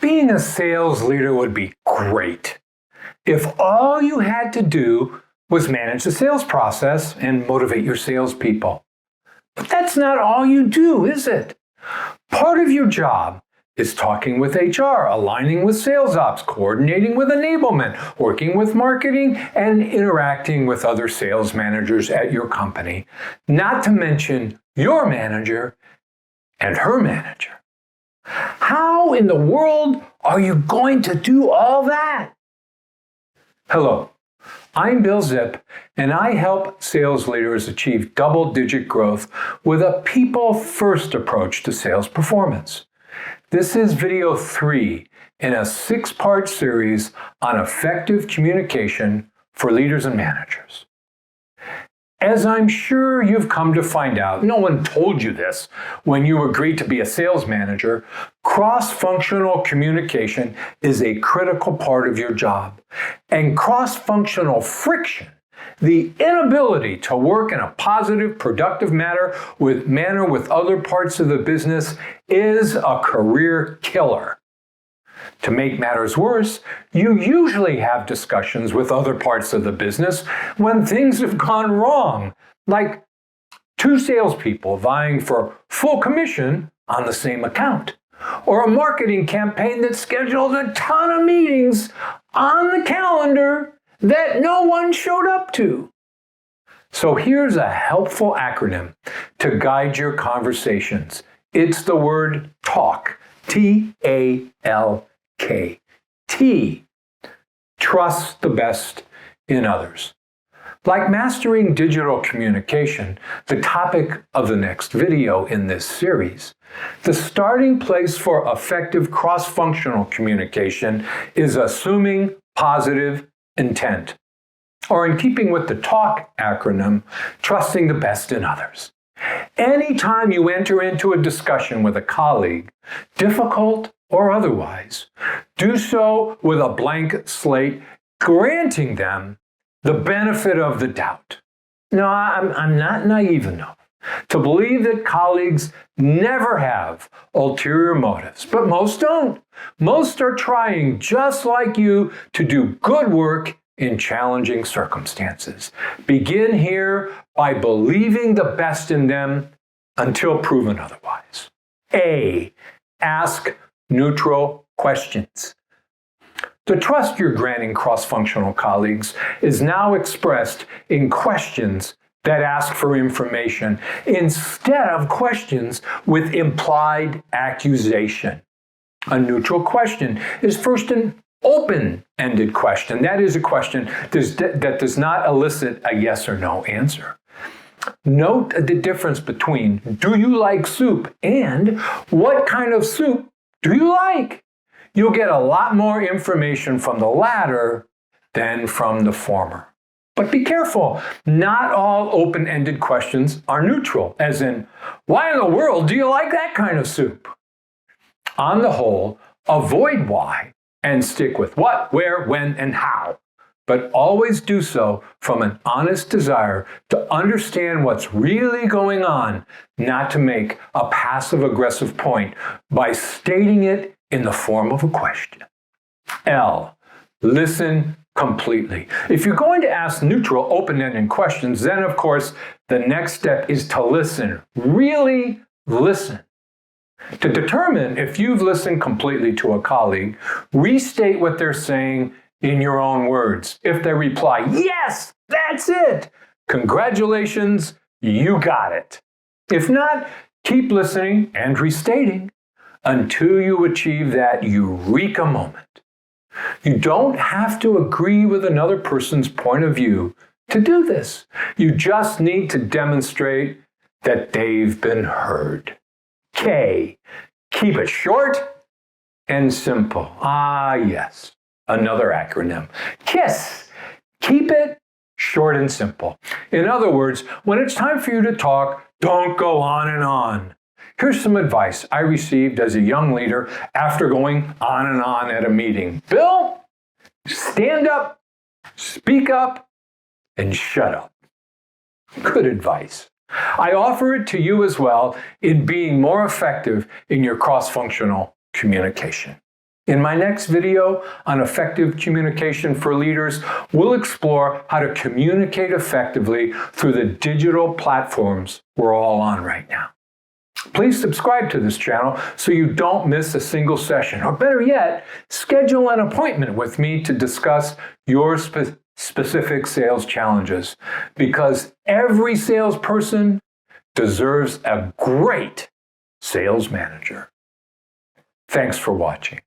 Being a sales leader would be great if all you had to do was manage the sales process and motivate your salespeople. But that's not all you do, is it? Part of your job is talking with HR, aligning with sales ops, coordinating with enablement, working with marketing, and interacting with other sales managers at your company, not to mention your manager and her manager. How in the world are you going to do all that? Hello, I'm Bill Zipp, and I help sales leaders achieve double-digit growth with a people-first approach to sales performance. This is video 3 in a 6-part series on effective communication for leaders and managers. As I'm sure you've come to find out, no one told you this when you agreed to be a sales manager, cross-functional communication is a critical part of your job. And cross-functional friction, the inability to work in a positive, productive manner with other parts of the business, is a career killer. To make matters worse, you usually have discussions with other parts of the business when things have gone wrong, like 2 salespeople vying for full commission on the same account, or a marketing campaign that scheduled a ton of meetings on the calendar that no one showed up to. So here's a helpful acronym to guide your conversations. It's the word TALK, T-A-L-K. T, trust the best in others. Like mastering digital communication, the topic of the next video in this series, the starting place for effective cross-functional communication is assuming positive intent. Or in keeping with the TALK acronym, trusting the best in others. Anytime you enter into a discussion with a colleague, difficult or otherwise, do so with a blank slate, granting them the benefit of the doubt. No, I'm not naive enough to believe that colleagues never have ulterior motives, but most don't. Most are trying, just like you, to do good work in challenging circumstances. Begin here by believing the best in them until proven otherwise. A, ask neutral questions. The trust you're granting cross-functional colleagues is now expressed in questions that ask for information instead of questions with implied accusation. A neutral question is first an open-ended question. That is a question that does not elicit a yes or no answer. Note the difference between "do you like soup" and "what kind of soup do you like?" You'll get a lot more information from the latter than from the former. But be careful, not all open-ended questions are neutral, as in, "why in the world do you like that kind of soup?" On the whole, avoid why and stick with what, where, when, and how. But always do so from an honest desire to understand what's really going on, not to make a passive-aggressive point by stating it in the form of a question. L, listen completely. If you're going to ask neutral, open-ended questions, then of course the next step is to listen. Really listen. To determine if you've listened completely to a colleague, restate what they're saying in your own words. If they reply, "Yes, that's it," congratulations, you got it. If not, keep listening and restating until you achieve that eureka moment. You don't have to agree with another person's point of view to do this. You just need to demonstrate that they've been heard. K, keep it short and simple. Ah, yes, another acronym. KISS, keep it short and simple. In other words, when it's time for you to talk, don't go on and on. Here's some advice I received as a young leader after going on and on at a meeting. Bill, stand up, speak up, and shut up. Good advice. I offer it to you as well in being more effective in your cross-functional communication. In my next video on effective communication for leaders, we'll explore how to communicate effectively through the digital platforms we're all on right now. Please subscribe to this channel so you don't miss a single session, or better yet, schedule an appointment with me to discuss your specific sales challenges, because every salesperson deserves a great sales manager. Thanks for watching.